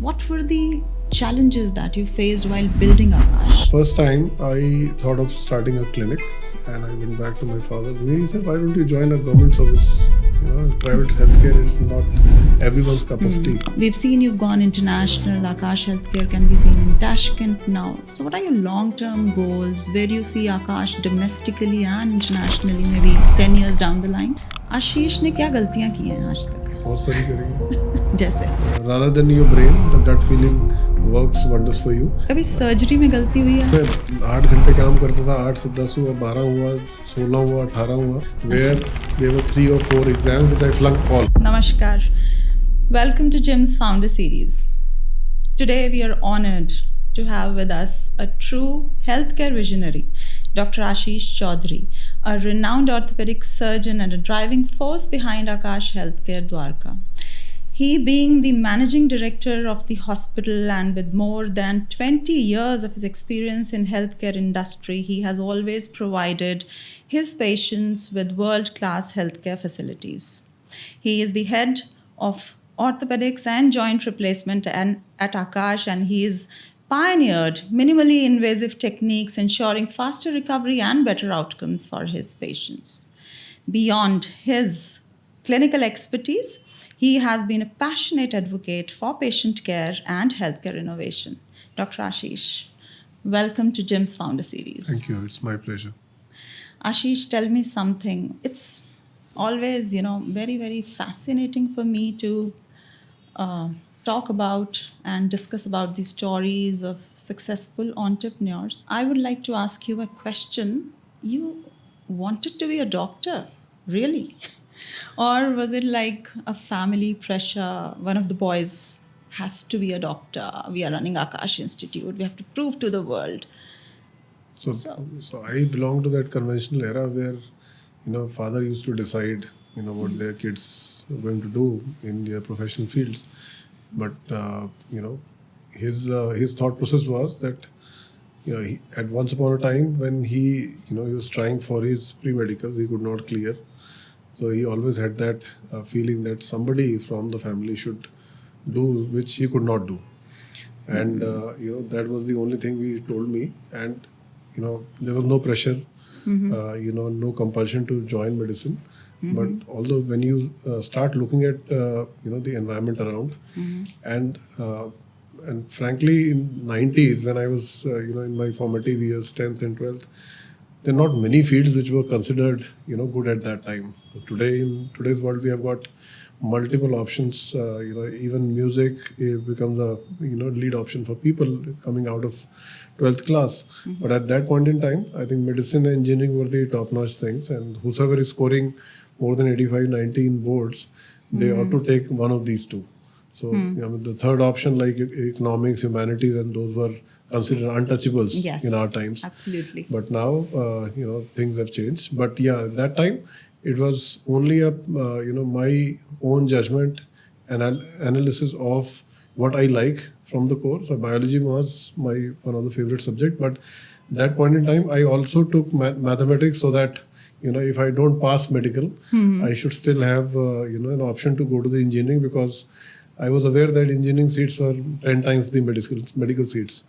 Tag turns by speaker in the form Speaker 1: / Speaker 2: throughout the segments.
Speaker 1: what were the challenges that you faced while building Aakash?
Speaker 2: First time I thought of starting a clinic, and I went back to my father. He said, "Why don't you join a government service? Private healthcare is not everyone's cup of tea."
Speaker 1: We've seen you've gone international. Aakash Healthcare can be seen in Tashkent now. So what are your long-term goals? Where do you see Aakash domestically and internationally, maybe 10 years down the line? आशीष ने क्या गलतियां की हैं आज तक?
Speaker 2: बहुत सारी करेंगे.
Speaker 1: जैसे?
Speaker 2: Rather than your brain, the gut feeling works wonders for you.
Speaker 1: कभी सर्जरी में गलती हुई है?
Speaker 2: मैं 8 घंटे काम करता था, 8 से 10 हुआ, 12 हुआ, 16 हुआ, 18 हुआ. Where there were 3 or 4 exams which I flunked all.
Speaker 1: Namaskar. Welcome to JIMS Founder Series. Today we are honored to have with us a true healthcare visionary, Dr. Aashish Chaudhry, a renowned orthopedic surgeon and a driving force behind Aakash Healthcare, Dwarka. He being the managing director of the hospital and with more than 20 years of his experience in healthcare industry, he has always provided his patients with world-class healthcare facilities. He is the head of orthopedics and joint replacement at Aakash, and he is pioneered minimally invasive techniques ensuring faster recovery and better outcomes for his patients. Beyond his clinical expertise, he has been a passionate advocate for patient care and healthcare innovation. Dr. Aashish, welcome to JIMS Founder Series.
Speaker 2: Thank you. It's my pleasure.
Speaker 1: Ashish, tell me something. It's always, very, very fascinating for me to talk about and discuss about the stories of successful entrepreneurs. I would like to ask you a question. You wanted to be a doctor, really? Or was it like a family pressure? One of the boys has to be a doctor. We are running Aakash Institute. We have to prove to the world.
Speaker 2: So I belong to that conventional era where, father used to decide, what their kids were going to do in their professional fields. But, his thought process was that, he, at once upon a time when he was trying for his pre-medicals, he could not clear. So he always had that feeling that somebody from the family should do which he could not do. And, that was the only thing he told me. And, there was no pressure, no compulsion to join medicine. But although when you start looking at, the environment around and frankly in 90s when I was, in my formative years, 10th and 12th, there are not many fields which were considered, good at that time. Today, in today's world, we have got multiple options. Even music becomes a lead option for people coming out of 12th class. But at that point in time, I think medicine and engineering were the top-notch things, and whosoever is scoring more than 85, 90 in boards, they ought to take one of these two. So the third option, like economics, humanities, and those were considered untouchables in our times.
Speaker 1: Absolutely.
Speaker 2: But now, things have changed. But yeah, at that time, it was only a, my own judgment and analysis of what I like from the course. So biology was my one of the favorite subject. But that point in time, I also took mathematics so that, if I don't pass medical, I should still have, an option to go to the engineering because I was aware that engineering seats were 10 times the medical seats.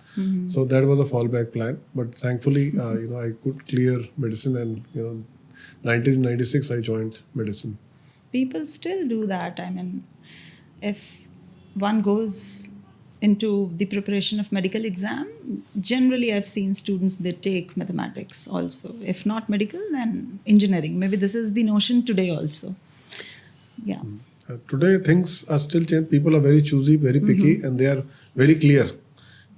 Speaker 2: So that was a fallback plan. But thankfully, I could clear medicine and, 1996, I joined medicine.
Speaker 1: People still do that. I mean, if one goes into the preparation of medical exam, generally I've seen students, they take mathematics also. If not medical, then engineering. Maybe this is the notion today also. Yeah.
Speaker 2: Today, things are still changed. People are very choosy, very picky, and they are very clear.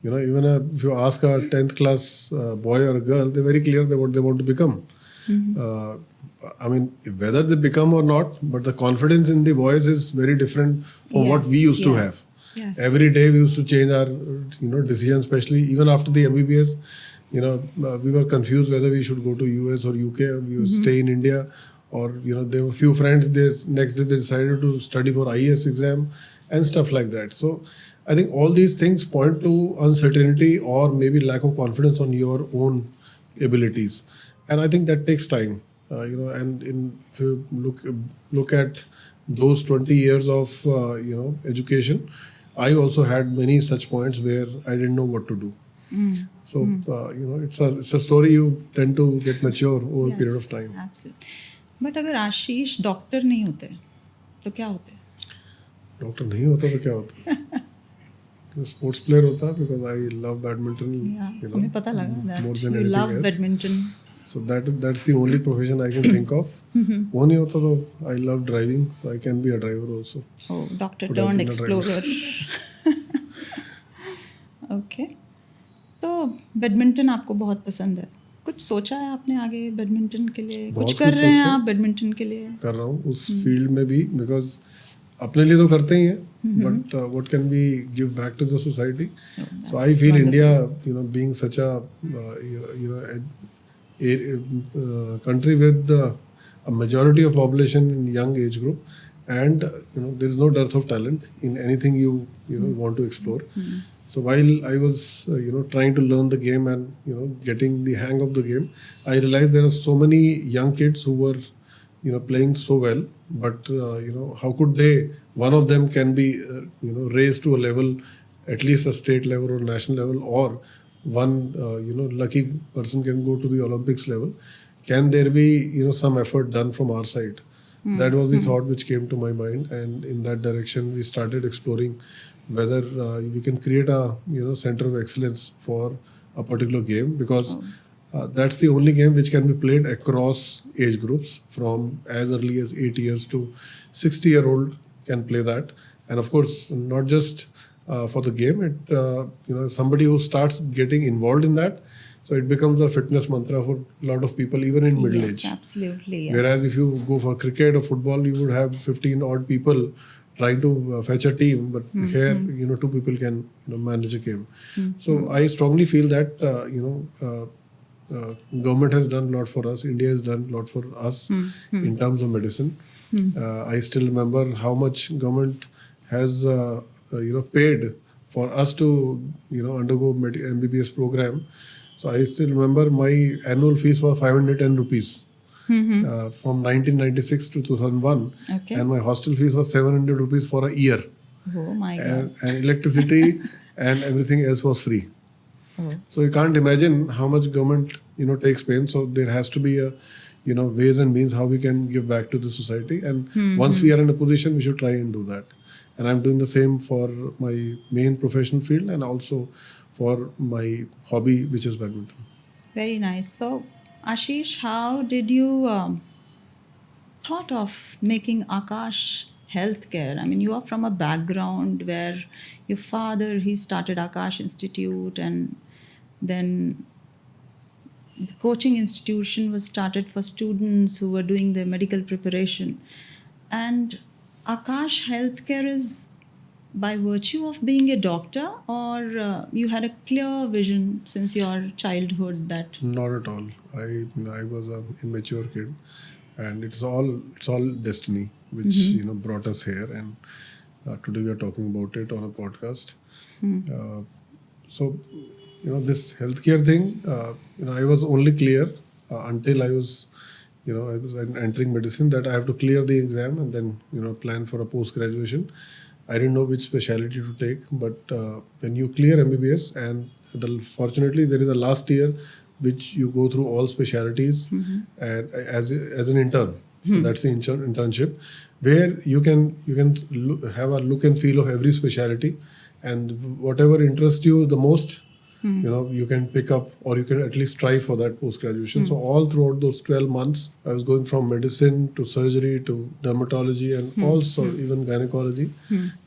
Speaker 2: Even if you ask a 10th class boy or a girl, they're very clear what they want to become. I mean, whether they become or not, but the confidence in the voice is very different from what we used to have.
Speaker 1: Yes.
Speaker 2: Every day we used to change our, decisions, especially even after the MBBS. We were confused whether we should go to US or UK or we would stay in India. Or, there were a few friends, next day they decided to study for IAS exam and stuff like that. So I think all these things point to uncertainty or maybe lack of confidence on your own abilities. And I think that takes time. And if you look at those 20 years of, education, I also had many such points where I didn't know what to do. So it's a story you tend to get mature over a period of time.
Speaker 1: Absolutely. But अगर आशीष doctor नहीं होते तो क्या होते?
Speaker 2: Doctor नहीं होता तो क्या होता? स्पोर्ट्स प्लेयर होता because I love badminton.
Speaker 1: हमें पता लगा
Speaker 2: more
Speaker 1: that
Speaker 2: than
Speaker 1: you
Speaker 2: anything
Speaker 1: love
Speaker 2: else.
Speaker 1: badminton.
Speaker 2: So that's the only profession I can think of. वो नहीं होता तो I love driving, so I can be a driver also.
Speaker 1: Oh, doctor
Speaker 2: Could have
Speaker 1: turned
Speaker 2: been a
Speaker 1: explorer. Okay. तो badminton आपको बहुत पसंद है. कुछ सोचा है आपने आगे बैडमिंटन के लिए? कुछ कर रहे हैं आप बैडमिंटन के लिए?
Speaker 2: कर रहा हूँ उस फील्ड में भी, बिकॉज अपने लिए तो करते ही हैं, but what can we give back to the society. So I feel India being such a country with a majority of population in young age group, and there is no dearth of talent in anything you want to explore. So while I was trying to learn the game and getting the hang of the game, I realized there are so many young kids who were playing so well, but how could they, one of them can be raised to a level, at least a state level or national level, or one lucky person can go to the Olympics level. Can there be some effort done from our side? That was the thought which came to my mind, and in that direction we started exploring whether we can create a center of excellence for a particular game, because that's the only game which can be played across age groups, from as early as 8 years to 60-year-old can play that. And of course, not just for the game, it somebody who starts getting involved in that, so it becomes a fitness mantra for a lot of people, even in middle age.
Speaker 1: Absolutely. Yes.
Speaker 2: Whereas if you go for cricket or football, you would have 15 odd people trying to fetch a team, but here 2 people can manage a game. So I strongly feel that government has done a lot for us. India has done a lot for us in terms of medicine. I still remember how much government has paid for us to undergo MBBS program. So I still remember my annual fees was 510 rupees. From 1996 to 2001, and my hostel fees was 700 rupees for a year.
Speaker 1: Oh my God!
Speaker 2: And electricity and everything else was free. So you can't imagine how much government takes pain. So there has to be a ways and means how we can give back to the society. And once we are in a position, we should try and do that. And I'm doing the same for my main professional field and also for my hobby, which is badminton.
Speaker 1: Very nice. So Aashish, how did you thought of making Aakash Healthcare? I mean, you are from a background where your father, he started Aakash Institute, and then the coaching institution was started for students who were doing their medical preparation. And Aakash Healthcare is by virtue of being a doctor, or you had a clear vision since your childhood that?
Speaker 2: Not at all. I was an immature kid, and it's all destiny which brought us here, and today we are talking about it on a podcast. So this healthcare thing, I was only clear until I was entering medicine, that I have to clear the exam and then plan for a post graduation. I didn't know which specialty to take, but when you clear MBBS, and fortunately there is a last year which you go through all specialties and as an intern. So that's the internship, where you can have a look and feel of every specialty, and whatever interests you the most, you can pick up, or you can at least try for that post graduation. So all throughout those 12 months, I was going from medicine to surgery to dermatology and also even gynecology.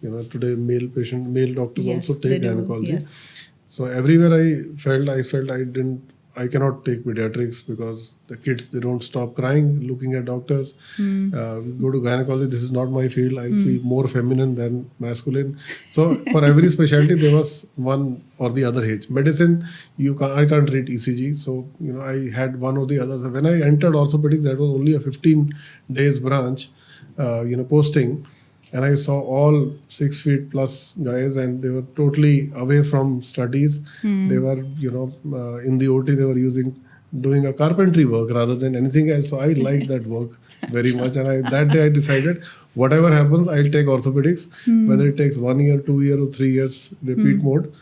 Speaker 2: Today male doctors also take gynecology.
Speaker 1: Yes.
Speaker 2: So everywhere I felt I cannot take pediatrics, because the kids, they don't stop crying looking at doctors. Go to gynecology, this is not my field. I feel more feminine than masculine. So for every specialty there was one or the other age. Medicine, I can't read ECG, so I had one or the other. So when I entered orthopedics, that was only a 15 days branch posting, and I saw all 6 feet plus guys, and they were totally away from studies. They were in the OT, they were doing a carpentry work rather than anything else. So I liked that work very much, and that day I decided whatever happens, I'll take orthopedics, whether it takes 1 year, 2 year, or 3 years repeat mode,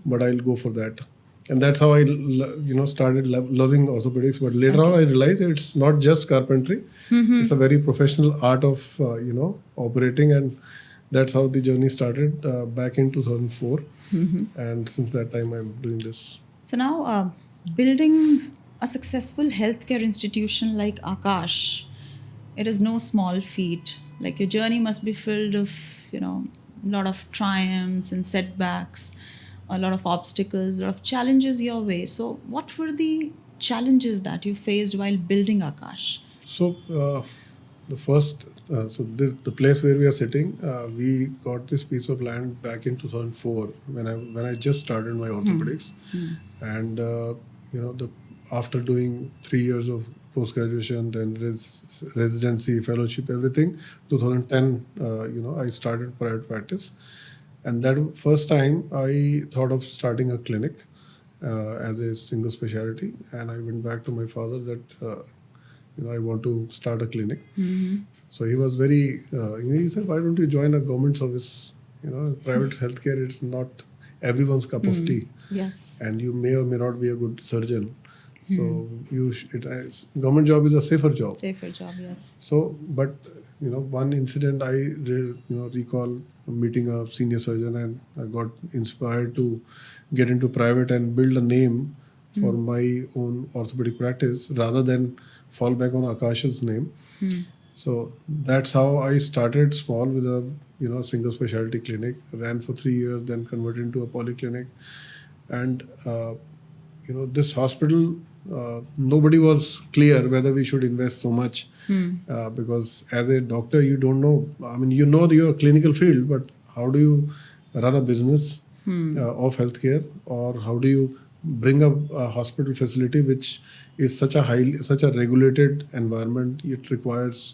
Speaker 2: but I'll go for that. And that's how I, started loving orthopedics. But later on, I realized it's not just carpentry; it's a very professional art of, operating, and that's how the journey started back in 2004. And since that time, I'm doing this.
Speaker 1: So now, building a successful healthcare institution like Aakash, it is no small feat. Like your journey must be filled of, a lot of triumphs and setbacks, a lot of obstacles, a lot of challenges your way. So, what were the challenges that you faced while building Aakash?
Speaker 2: So the first, the place where we are sitting, we got this piece of land back in 2004 when I just started my orthopedics, and the after doing 3 years of post graduation, then residency, fellowship, everything, 2010, I started private practice, and that first time I thought of starting a clinic as a single specialty, and I went back to my father that. I want to start a clinic. So he was very, he said, why don't you join a government service? Private healthcare, it's not everyone's cup of tea.
Speaker 1: Yes.
Speaker 2: And you may or may not be a good surgeon. So government job is a safer job.
Speaker 1: Safer job, yes.
Speaker 2: So, but, one incident I recall meeting a senior surgeon, and I got inspired to get into private and build a name for my own orthopedic practice rather than fall back on Akash's name. So that's how I started small with a single specialty clinic, ran for 3 years, then converted into a polyclinic. And this hospital, nobody was clear whether we should invest so much because as a doctor you don't know. I mean, your clinical field, but how do you run a business of healthcare, or how do you bring up a hospital facility which is such a regulated environment? It requires,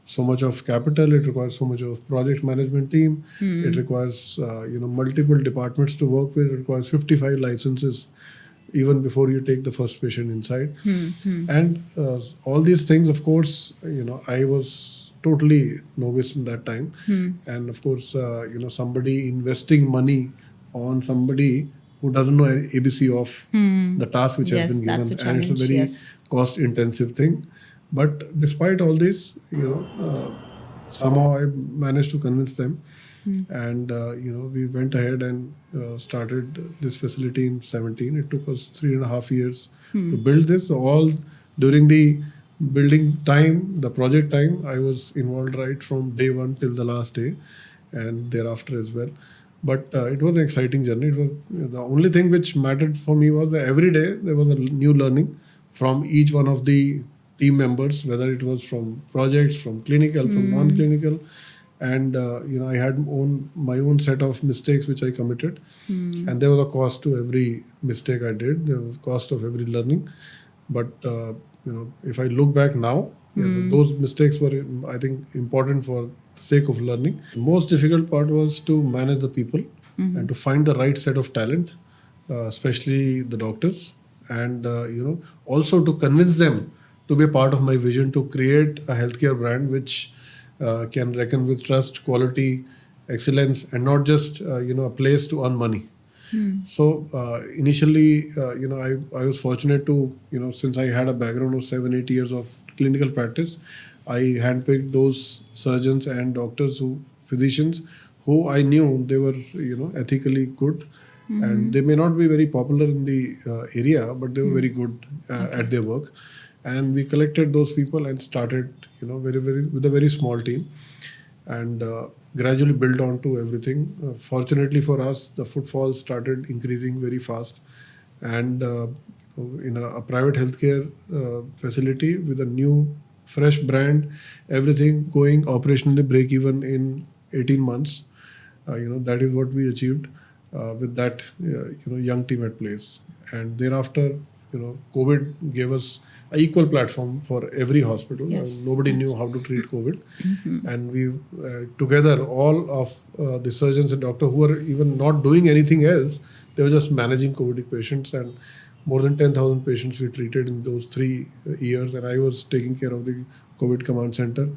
Speaker 2: so much of capital. It requires so much of project management team. It requires, multiple departments to work with. It requires 55 licenses even before you take the first patient inside. And all these things, of course, I was totally novice in that time. And of course, somebody investing money on somebody who doesn't know ABC of the task which has been given, and it's a very cost-intensive thing. But despite all this, somehow I managed to convince them, and we went ahead and started this facility in 2017. It took us 3.5 years to build this. So all during the building time, the project time, I was involved right from day one till the last day, and thereafter as well. But it was an exciting journey. It was the only thing which mattered for me was that every day there was a new learning from each one of the team members, whether it was from projects, from clinical, from non-clinical, and I had my own set of mistakes which I committed, and there was a cost to every mistake I did. There was cost of every learning, but if I look back now, those mistakes were, I think, important for the sake of learning. The most difficult part was to manage the people and to find the right set of talent, especially the doctors, and also to convince them to be a part of my vision to create a healthcare brand which can reckon with trust, quality, excellence, and not just a place to earn money. So initially, I was fortunate to, since I had a background of 7-8 years of clinical practice, I handpicked those surgeons and doctors, physicians who I knew they were, ethically good, and they may not be very popular in the area, but they were very good at their work. And we collected those people and started, with a very small team, and gradually built on to everything. Fortunately for us, the footfall started increasing very fast, and in a private healthcare facility with a new, fresh brand, everything going operationally break even in 18 months. That is what we achieved with that young team at place. And thereafter, COVID gave us an equal platform for every hospital.
Speaker 1: Yes.
Speaker 2: Nobody knew how to treat COVID, and we together, all of the surgeons and doctors who were even not doing anything else, they were just managing COVID patients, and more than 10,000 patients we treated in those 3 years, and I was taking care of the COVID command center.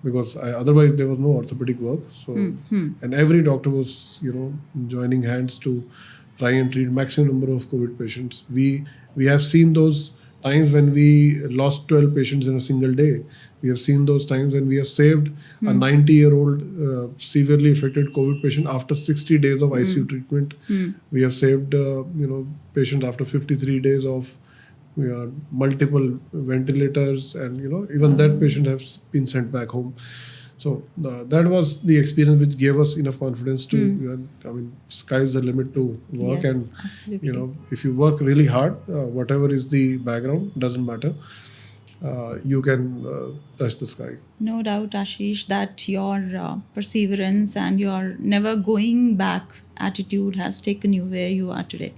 Speaker 2: because otherwise there was no orthopedic work. So and every doctor was joining hands to try and treat maximum number of COVID patients. We have seen those times when we lost 12 patients in a single day. We have seen those times when we have saved a 90-year-old severely affected COVID patient after 60 days of ICU treatment. We have saved patients after 53 days of multiple ventilators, and even that patient has been sent back home. So that was the experience which gave us enough confidence to sky's the limit to work.
Speaker 1: Yes,
Speaker 2: And
Speaker 1: absolutely.
Speaker 2: if you work really hard, whatever is the background, doesn't matter, you can touch the sky.
Speaker 1: No doubt, Ashish, that your perseverance and your never going back attitude has taken you where you are today.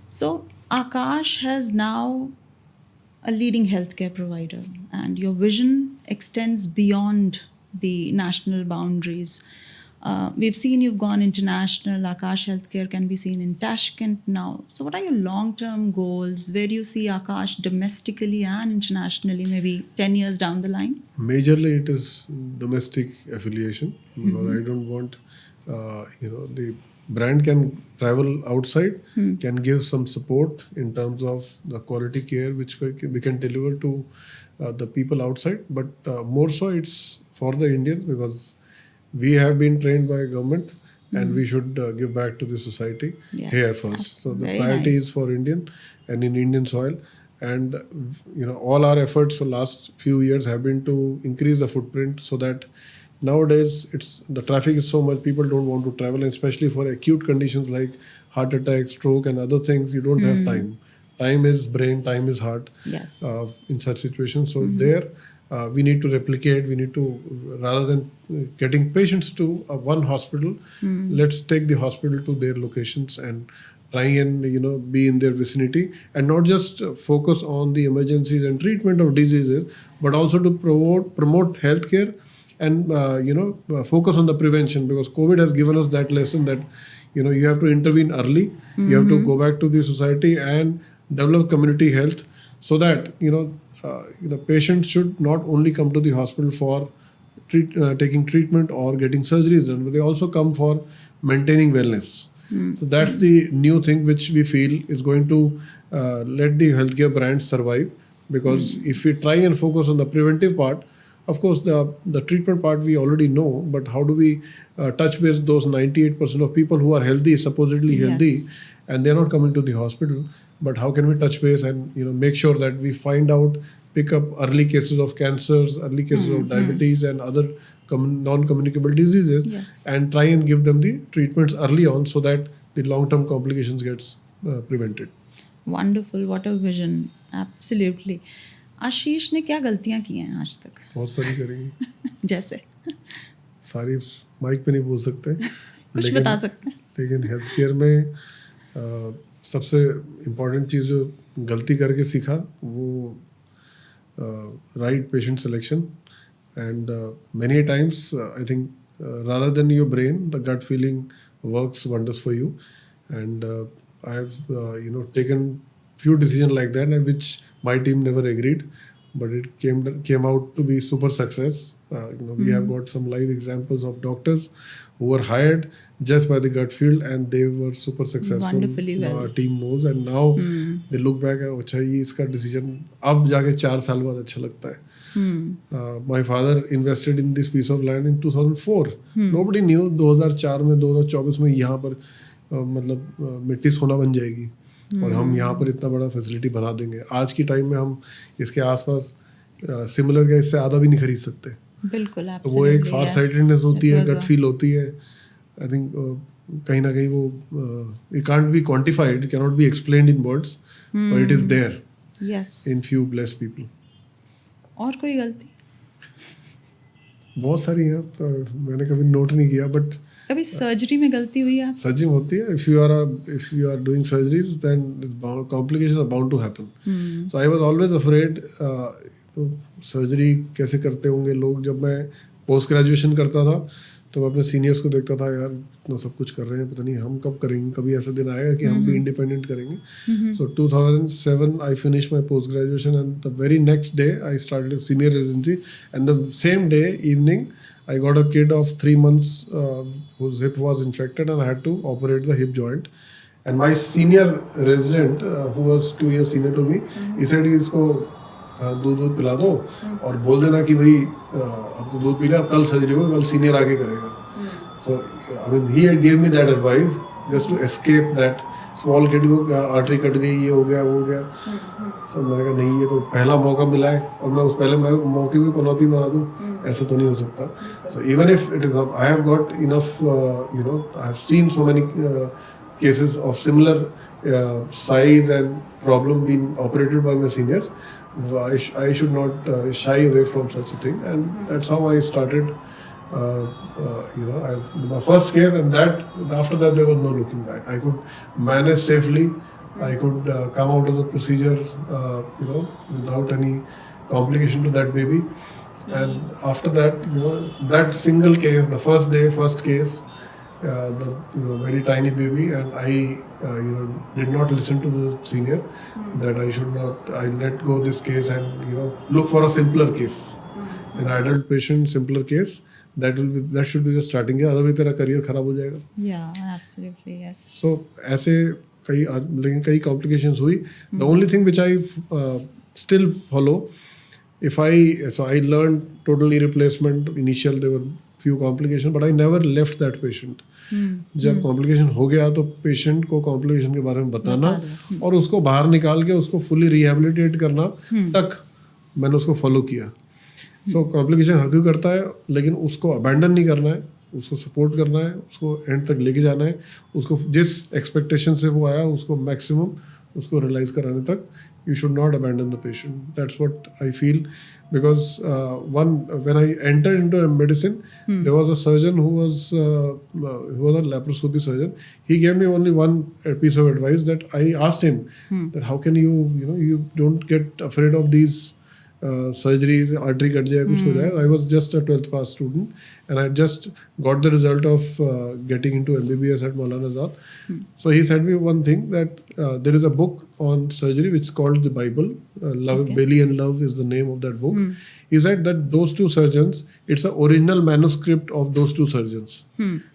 Speaker 1: So Aakash has now a leading healthcare provider, and your vision extends beyond the national boundaries. We've seen you've gone international. Aakash Healthcare can be seen in Tashkent now. So what are your long-term goals? Where do you see Aakash domestically and internationally, maybe 10 years down the line?
Speaker 2: Majorly it is domestic affiliation, because I don't want the brand can travel outside, can give some support in terms of the quality care which we can deliver to the people outside, but more so it's for the Indians, because we have been trained by government and we should give back to the society here first. So the priority is for Indian and in Indian soil. And all our efforts for last few years have been to increase the footprint, so that nowadays the traffic is so much, people don't want to travel, and especially for acute conditions like heart attack, stroke and other things, you don't have time. Time is brain, time is heart.
Speaker 1: Yes.
Speaker 2: In such situations. So there we need to replicate, we need to, rather than getting patients to one hospital, let's take the hospital to their locations and try and be in their vicinity, and not just focus on the emergencies and treatment of diseases, but also to promote healthcare and focus on the prevention, because COVID has given us that lesson that you have to intervene early, you have to go back to the society and develop community health, so that patients should not only come to the hospital for taking treatment or getting surgeries done, but they also come for maintaining wellness. So that's the new thing which we feel is going to let the healthcare brands survive, because if we try and focus on the preventive part, of course the treatment part we already know, but how do we touch base those 98% of people who are healthy, supposedly healthy, and they're not coming to the hospital, but how can we touch base and make sure that we find out, pick up early cases of cancers, early cases of diabetes and other non-communicable diseases, and try and give them the treatments early on, so that the long-term complications gets prevented.
Speaker 1: Wonderful, what a vision. Absolutely. आशीष ने क्या गलतियां की हैं आज तक?
Speaker 2: बहुत सारी करेंगे।
Speaker 1: जैसे
Speaker 2: सारी माइक पे नहीं बोल सकते,
Speaker 1: कुछ बता सकते हैं।
Speaker 2: लेकिन हेल्थ केयर में सबसे इम्पोर्टेंट चीज़ जो गलती करके सीखा वो right patient selection, and many times I think rather than your brain, the gut feeling works wonders for you, and I have taken few decisions like that, and which my team never agreed, but it came out to be super success. We have got some live examples of doctors who were hired just by the gut feel, and they were super successful.
Speaker 1: Wonderfully well.
Speaker 2: Our team knows, and now they look back at, अच्छा ये इसका decision अब जाके 4 साल बाद अच्छा लगता है. My father invested in this piece of land in 2004. Nobody knew 2004 में 2024 में यहाँ पर मतलब मिट्टी सोना बन जाएगी और हम यहाँ पर इतना बड़ा फैसिलिटी बना देंगे. आज की टाइम में हम इसके आसपास सिमिलर का इससे आधा भी नहीं खरीद सकते.
Speaker 1: बिल्कुल,
Speaker 2: तो वो एक फार साइटेडनेस होती है, गट फील होती है. आई थिंक कहीं ना कहीं वो it can't be quantified, can not be explained in words, but it is there in few blessed people.
Speaker 1: और कोई गलती?
Speaker 2: बहुत सारी हैं, तो मैंने कभी नोट नहीं किया, बट
Speaker 1: कभी सर्जरी में गलती हुई है?
Speaker 2: सर्जरी में होती है. If you are doing surgeries then complications are bound to happen. So I was always afraid surgery कैसे करते होंगे लोग. जब मैं पोस्ट ग्रेजुएशन करता था तो मैं अपने सीनियर्स को देखता था, यार इतना सब कुछ कर रहे हैं, पता नहीं हम कब करेंगे, कभी ऐसा दिन आएगा कि हम भी इंडिपेंडेंट करेंगे. सो 2007 I finish my post graduation and the very next day I started senior residency and the same day evening I got a kid of 3 months whose hip was infected and I had to operate the hip joint. And my senior resident, who was 2 years senior to me, he said कि इसको दूध पिला दो और बोल देना कि भाई अब तो दूध पी लिया, अब कल सर्जरी होगा, कल सीनियर आगे करेगा. So I mean he had gave me that advice just to escape that small kid को आर्टरी कट गई, ये हो गया वो हो गया. सब मैंने कहा नहीं, ये तो पहला मौका मिला है और मैं उस पहले मौके की पनौती बना दूँ, ऐसा तो नहीं हो सकता. So even if it is, I have got enough, I have seen so many cases of similar size and problem being operated by my seniors. I should not shy away from such a thing, and that's how I started. My first case, and that after that there was no looking back. I could manage safely. I could come out of the procedure, without any complication to that baby. And after that, that single case, the first case, the very tiny baby, and I, did not listen to the senior that I should not. I let go this case and look for a simpler case, an adult patient, simpler case. That should be the starting. Otherwise, तेरा career खराब हो जाएगा.
Speaker 1: Yeah, absolutely, yes.
Speaker 2: So ऐसे कई complications हुई. The only thing which I still follow, I learned total knee replacement. Initial there were few complications, but I never left that patient. जब complication हो गया तो patient को complication के बारे में बताना और उसको बाहर निकाल के उसको fully rehabilitate करना तक मैंने उसको follow किया. So complication हर कोई करता है, लेकिन उसको abandon नहीं करना है, उसको support करना है, उसको end तक लेके जाना है, उसको जिस expectation से वो आया उसको maximum उसको realize कराने तक. You should not abandon the patient. That's what I feel, because when I entered into medicine, there was a surgeon who was a laparoscopy surgeon. He gave me only one piece of advice, that I asked him that how can you don't get afraid of these surgeries, artery cut जाए कुछ हो जाए. I was just a 12th pass student and I just got the result of getting into MBBS at Maulana Azad. So he said me one thing, that there is a book on surgery which is called the Bible. Bailey and Love is the name of that book. He said that those two surgeons, it's an original manuscript of those two surgeons,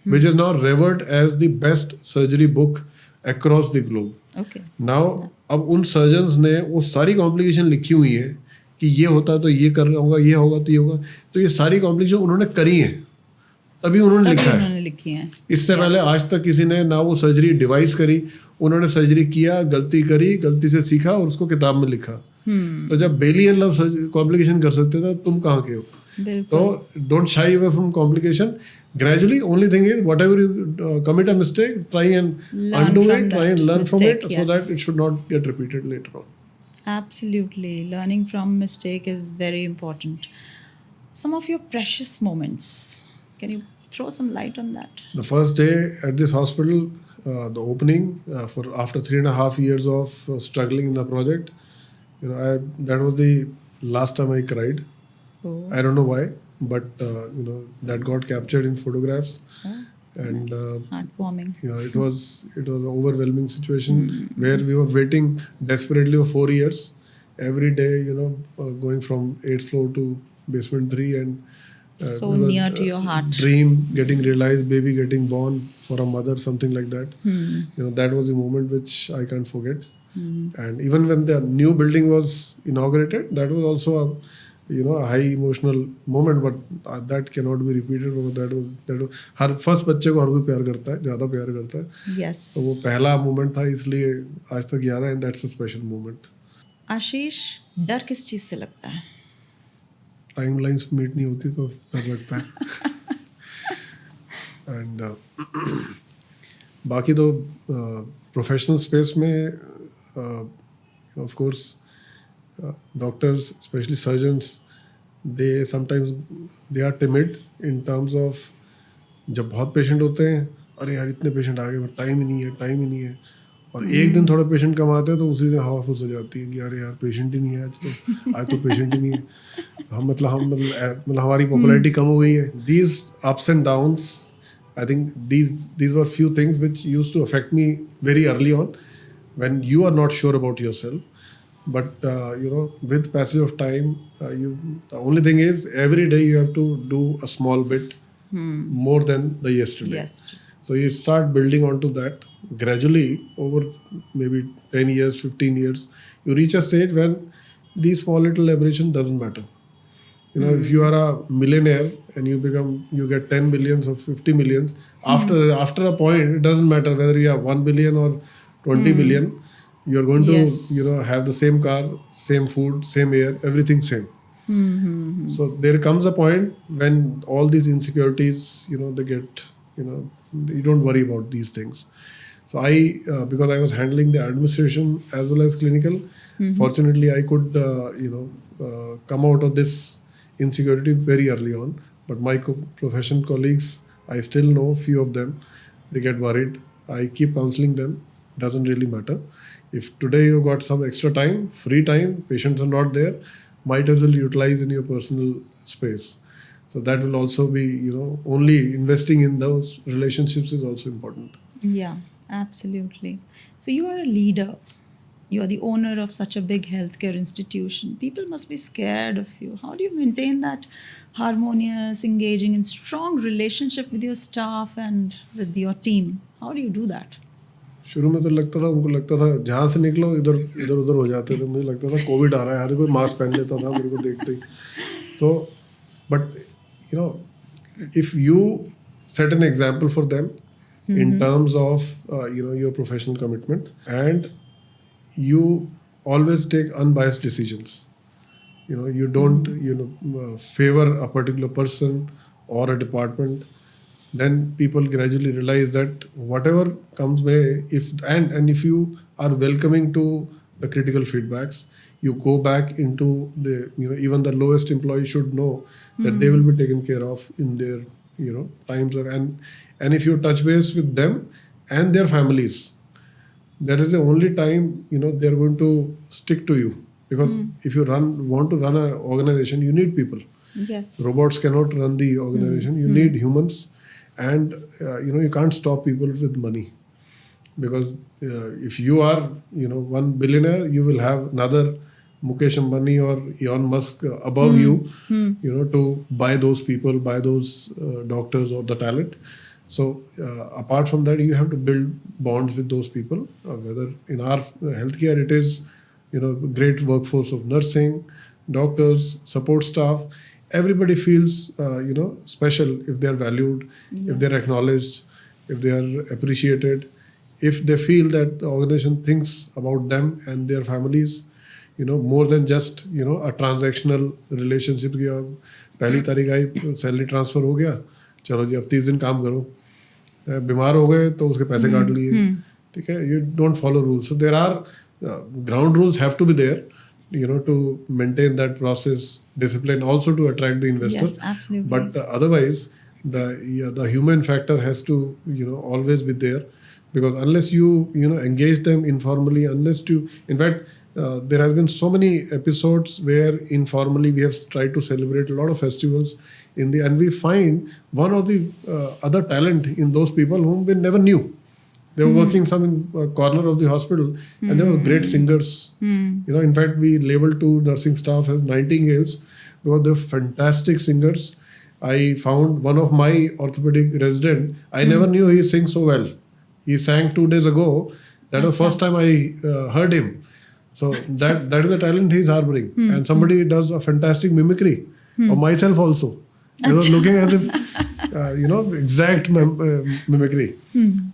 Speaker 2: which is now revered as the best surgery book across the globe.
Speaker 1: Okay.
Speaker 2: Now अब उन surgeons ने वो सारी complication लिखी हुई है कि ये होता तो ये कर होगा, ये होगा तो ये होगा. तो ये सारी कॉम्प्लिकेशन उन्होंने करी है, तभी उन्होंने लिखा है. इससे पहले आज तक किसी ने ना वो सर्जरी डिवाइस करी, उन्होंने सर्जरी किया, गलती करी, गलती से सीखा और उसको किताब में लिखा. तो जब बेली एंड लव कॉम्प्लिकेशन कर सकते थे, तुम कहाँ के हो? तो don't shy away from complication. Gradually, only thing is, whatever you commit a mistake, try and undo it, try and learn from it, so that it should not get repeated later on.
Speaker 1: Absolutely. Learning from mistake is very important. Some of your precious moments. Can you throw some light on that?
Speaker 2: The first day at this hospital, the opening, for after 3.5 years of struggling in the project, that was the last time I cried.
Speaker 1: Oh.
Speaker 2: I don't know why, but that got captured in photographs.
Speaker 1: Oh.
Speaker 2: And
Speaker 1: heartwarming.
Speaker 2: It was an overwhelming situation where we were waiting desperately for 4 years, every day, going from 8th floor to basement 3, and
Speaker 1: so near to your heart.
Speaker 2: Dream getting realized, baby getting born for a mother, something like that. That was a moment which I can't forget. And even when the new building was inaugurated, that was also a high emotional moment, but that cannot be repeated. That was her first बच्चे को हर कोई प्यार करता है, ज़्यादा प्यार करता है.
Speaker 1: Yes.
Speaker 2: तो वो पहला मोमेंट था, इसलिए आज तक याद है, and that's a special moment.
Speaker 1: आशीष, डर किस चीज़ से लगता है?
Speaker 2: टाइमलाइंस मीट नहीं होती तो डर लगता है. एंड बाकी तो प्रोफेशनल स्पेस में of course doctors, especially surgeons, they sometimes they are timid in terms of जब बहुत पेशेंट होते हैं, अरे यार इतने पेशेंट आ गए, टाइम ही नहीं है. और एक दिन थोड़ा पेशेंट कम आते हैं तो उसी से हवा फूस हो जाती है कि अरे यार पेशेंट ही नहीं है आज तो पेशेंट ही नहीं है. हम हमारी पॉपुलैरिटी कम हो गई है. These ups and downs, I think these were few things which used to affect me very early on when you are not sure about yourself. But with passage of time, the only thing is every day you have to do a small bit more than the yesterday.
Speaker 1: Yes.
Speaker 2: So you start building onto that gradually over maybe 10 years, 15 years. You reach a stage when these small little aberration doesn't matter. If you are a millionaire and you get 10 millions or 50 millions, after a point, it doesn't matter whether you have 1 billion or 20 billion, you're going to, have the same car, same food, same air, everything same. So there comes a point when all these insecurities, they get, you don't worry about these things. So because I was handling the administration as well as clinical, fortunately I could, come out of this insecurity very early on. But my profession colleagues, I still know few of them, they get worried. I keep counseling them. Doesn't really matter. If today you got some extra time, free time, patients are not there, might as well utilize in your personal space. So that will also be, only investing in those relationships is also important.
Speaker 1: Yeah, absolutely. So you are a leader. You are the owner of such a big healthcare institution. People must be scared of you. How do you maintain that harmonious, engaging, and strong relationship with your staff and with your team? How do you do that?
Speaker 2: शुरू में तो उनको लगता था जहाँ से निकलो इधर उधर हो जाते थे. मुझे लगता था कोविड आ रहा है, हर कोई मास्क पहन लेता था मेरे को देखते ही. So, but if you set an example for them in terms of your professional commitment, and you always take unbiased decisions. You don't favor a particular person or a department. Then people gradually realize that whatever comes by, if you are welcoming to the critical feedbacks, you go back into the even the lowest employee should know that they will be taken care of in their times of, and if you touch base with them and their families, that is the only time they're going to stick to you. Because if you want to run an organization, you need people.
Speaker 1: Yes.
Speaker 2: Robots cannot run the organization. You need humans, and you can't stop people with money. Because if you are one billionaire, you will have another Mukesh Ambani or Elon Musk above you, to buy those people, buy those doctors or the talent. So apart from that, you have to build bonds with those people. Whether in our healthcare, it is great workforce of nursing, doctors, support staff. Everybody feels special if they are valued, if they are acknowledged, if they are appreciated, if they feel that the organization thinks about them and their families. More than just a transactional relationship. कि अब पहली तारीख आई, salary transfer हो गया, चलो जी अब 30 दिन काम करो. बीमार हो गए तो उसके पैसे काट लिए. ठीक है, you don't follow rules. So there are ground rules have to be there, to maintain that process, discipline, also to attract the investor.
Speaker 1: Yes, absolutely.
Speaker 2: But otherwise, the human factor has to always be there, because unless you engage them informally, in fact, there has been so many episodes where informally we have tried to celebrate a lot of festivals and we find one of the other talent in those people whom we never knew. They were working some in a corner of the hospital, and they were great singers. In fact, we labeled 2 nursing staff as nightingales because they're fantastic singers. I found one of my orthopedic resident. I never knew he sings so well. He sang 2 days ago. That was the first time I heard him. So that is the talent he's harboring. And somebody does a fantastic mimicry of myself also. They were looking as if, exact mimicry.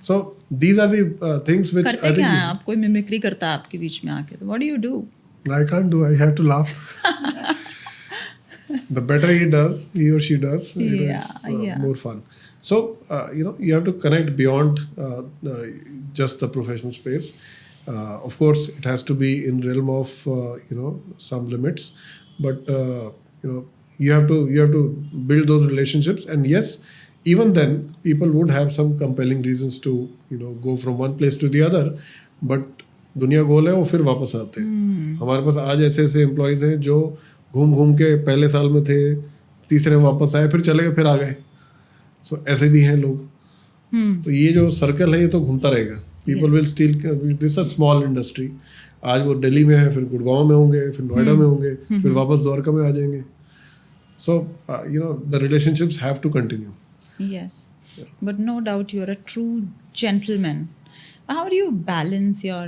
Speaker 2: So these are the things which
Speaker 1: करते
Speaker 2: I
Speaker 1: क्या हैं
Speaker 2: think
Speaker 1: आप? कोई mimicry करता है आपके बीच में आके, तो what do you do?
Speaker 2: I can't do. I have to laugh. The better he or she does, it's more fun. So you have to connect beyond just the professional space. Of course, it has to be in realm of some limits, but you have to build those relationships. And yes, even then people would have some compelling reasons to go from one place to the other, but दुनिया गोल है, वो फिर वापस आते हैं. हमारे पास आज ऐसे ऐसे एम्प्लॉयज हैं जो घूम घूम के पहले साल में थे, तीसरे में वापस आए, फिर चले गए, फिर आ गए. सो ऐसे भी हैं लोग. तो ये जो सर्कल है ये तो घूमता रहेगा. People will still, this a small industry. आज वो दिल्ली में है, फिर गुड़गांव में होंगे, फिर नोएडा में होंगे, फिर वापस द्वारका में आ जाएंगे. So the relationships have to continue.
Speaker 1: Yes, but no doubt you're a true gentleman. How do you balance your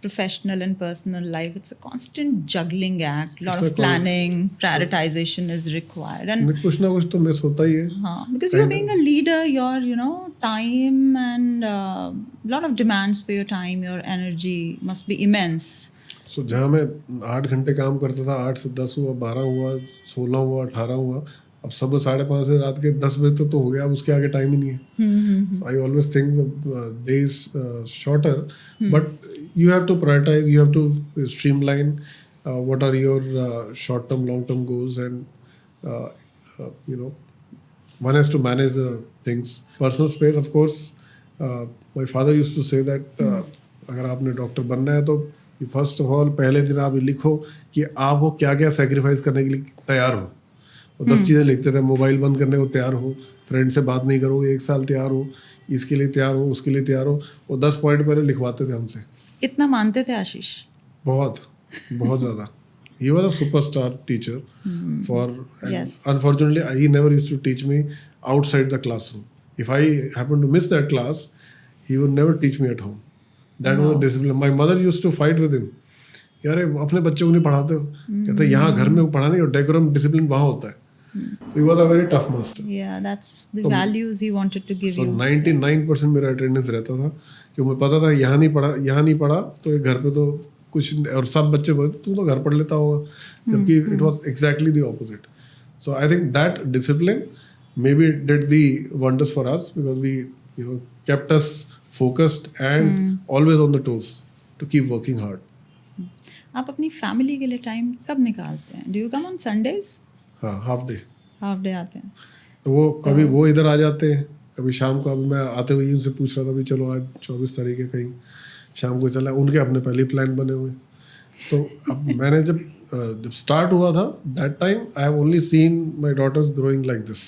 Speaker 1: professional and personal life? It's a constant juggling act. A lot of planning, prioritization is required, and
Speaker 2: कुछ ना कुछ तो miss होता ही है.
Speaker 1: because you're being a leader, your time and lot of demands for your time, your energy must be immense.
Speaker 2: So जहाँ मैं 8 घंटे काम करता था, 8 से 10 हुआ, 12 हुआ, 16 हुआ, 18 हुआ, अब सब 5:30 से रात के 10 बजे तक तो हो गया. अब उसके आगे टाइम ही नहीं है. So I always think the days shorter, but you have to prioritize, you have to streamline what are your short-term, long-term goals, and one has to manage the things. Personal space, of course, my father used to say that अगर आपने doctor बनना है तो first of all पहले दिन आप लिखो कि आप वो क्या क्या सेक्रीफाइस करने के लिए तैयार हो. वो 10 चीज़ें लिखते थे. मोबाइल बंद करने को तैयार हो, फ्रेंड से बात नहीं करोगे 1 साल तैयार हो, इसके लिए तैयार हो, उसके लिए तैयार हो. वो 10 पॉइंट पहले लिखवाते थे हमसे.
Speaker 1: इतना मानते थे आशीष?
Speaker 2: बहुत बहुत ज़्यादा. He was a superstar teacher for,
Speaker 1: Yes.
Speaker 2: unfortunately he never used to teach me outside the classroom. If I happened to miss that class, he would never teach me at home. That was a discipline. My mother used to fight with him. यार अपने बच्चों को नहीं पढ़ाते हो. कहते यहाँ घर में पढ़ाने और डेकोरम डिसिप्लिन वहाँ होता है. So he was a very tough master.
Speaker 1: Yeah, that's the values he wanted to give
Speaker 2: so
Speaker 1: you.
Speaker 2: 99% मेरा अटेंडेंस रहता था, क्योंकि मुझे पता था यहाँ नहीं पढ़ा तो एक घर पे तो कुछ, और सब बच्चे बोलते तू तो घर पढ़ लेता होगा, जबकि it was exactly the opposite. So I think that discipline maybe did the wonders for us, because we kept us focused and always on the toes to keep working hard.
Speaker 1: आप अपनी फैमिली के लिए time कब निकालते हैं? Do you come on Sundays?
Speaker 2: हाँ, half day
Speaker 1: आते हैं.
Speaker 2: तो वो कभी वो इधर आ जाते हैं, कभी शाम को. अभी मैं आते हुए उनसे पूछ रहा था भी चलो आज 24 तारीख है कहीं शाम को चला. उनके अपने पहले प्लान बने हुए. तो अब मैंने जब स्टार्ट हुआ था, that time I have only seen my daughters growing like this,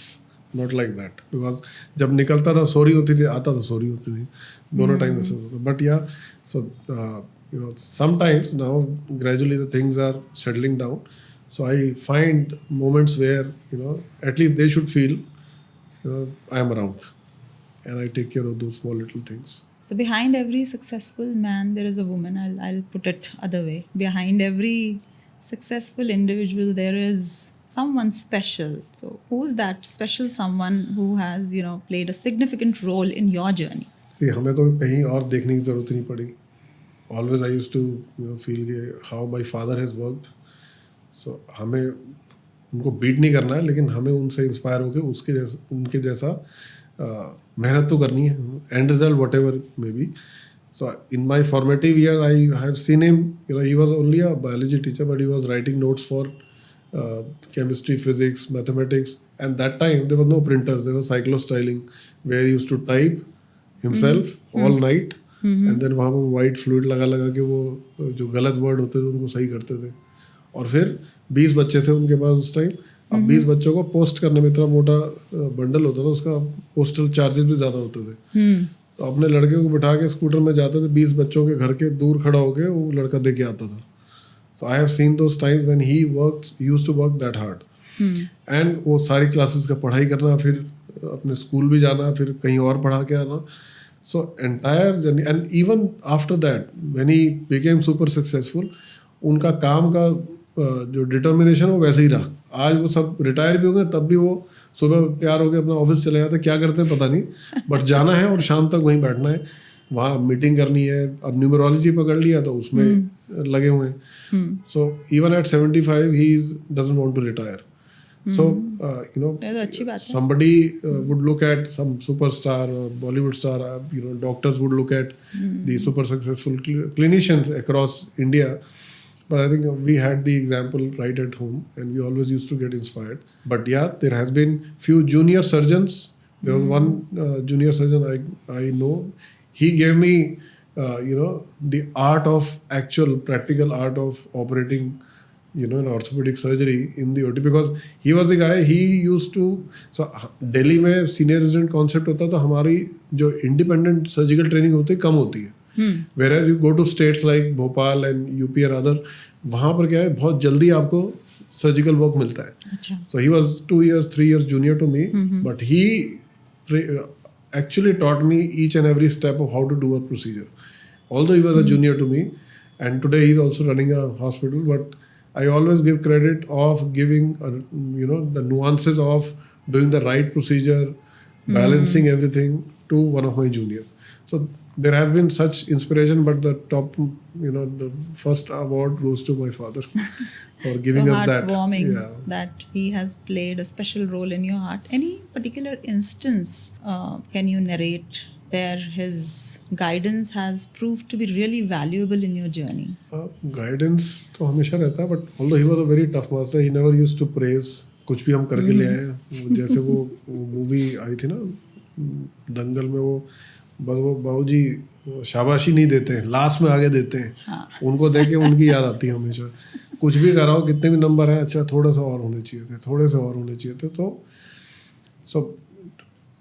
Speaker 2: not like that. Because जब निकलता था सोरी होती थी, आता था सोरी होती थी, दोनों टाइम ऐसे होता था. बट या सो sometimes now gradually the things are settling down, so I find moments where at least they should feel I am around, and I take care of those small little things.
Speaker 1: So behind every successful man there is a woman. I'll put it other way. Behind every successful individual there is someone special. So who's that special someone who has played a significant role in your journey?
Speaker 2: हमें तो कहीं और देखने की जरूरत नहीं पड़ी. Always I used to feel how my father has worked. So हमें उनको बीट नहीं करना है, लेकिन हमें उनसे इंस्पायर होकर उनके जैसा मेहनत तो करनी है. And result what ever may be. So in my formative year I have seen him. He was only a biology teacher, but he was writing notes for chemistry, physics, mathematics. And that time there was no printers. There was cyclostyling, where he used to type himself all night. And then वहाँ पर white fluid लगा के वो जो गलत word होते थे उनको सही करते थे. और फिर 20 बच्चे थे उनके पास उस टाइम. अब 20 बच्चों को पोस्ट करने में इतना मोटा बंडल होता था, उसका पोस्टल चार्जेस भी ज़्यादा होते थे. तो अपने लड़के को बिठा के स्कूटर में जाते थे, 20 बच्चों के घर के दूर खड़ा होकर वो लड़का दे के आता था. So I have seen those times when he used to work that hard. And वो सारी क्लासेस का पढ़ाई करना, फिर अपने स्कूल भी जाना, फिर कहीं और पढ़ा के आना. So entire journey, and even after that when he became super successful, उनका काम का जो डिटर्मिनेशन वो वैसे ही रहा. आज वो सब रिटायर भी हो गए, तब भी वो सुबह तैयार होकर अपना ऑफिस चले जाते. क्या करते हैं पता नहीं, बट जाना है और शाम तक वहीं बैठना है, वहाँ मीटिंग करनी है. अब न्यूमरोलॉजी पकड़ लिया तो उसमें लगे हुए हैं. So even at 75 he doesn't want to retire. So somebody would look at some superstar or Bollywood star. Doctors would look at the super successful clinicians across India. But I think we had the example right at home, and we always used to get inspired. But yeah, there has been few junior surgeons There was one junior surgeon I know. He gave me, the art of actual practical art of operating, in orthopedic surgery in the OT, because he was the guy. He used to. So Delhi में senior resident concept होता था, हमारी जो independent surgical training होती है कम होती है. Whereas you go to states like Bhopal and UP and other, वहाँ पर क्या है, बहुत जल्दी आपको सर्जिकल वर्क मिलता है.
Speaker 1: अच्छा.
Speaker 2: So he was 2 years, 3 years junior to me, but he actually taught me each and every step of how to do a procedure. Although he was a junior to me, and today he's also running a hospital, but I always give credit of giving, the nuances of doing the right procedure, balancing everything to one of my junior. So there has been such inspiration, but the top, the first award goes to my father for giving us that.
Speaker 1: Heartwarming that he has played a special role in your heart. Any particular instance can you narrate where his guidance has proved to be really valuable in your journey?
Speaker 2: Guidance तो हमेशा रहता है, but although he was a very tough master, he never used to praise. कुछ भी हम करके ले आए, जैसे वो मूवी आई थी ना दंगल में, वो बाबूजी शाबाशी नहीं देते हैं, लास्ट में आगे देते हैं. हाँ. उनको देख के उनकी याद आती है हमेशा. कुछ भी कराओ, कितने भी नंबर हैं, अच्छा थोड़ा सा और होने चाहिए थे, थोड़े से और होने चाहिए थे. तो so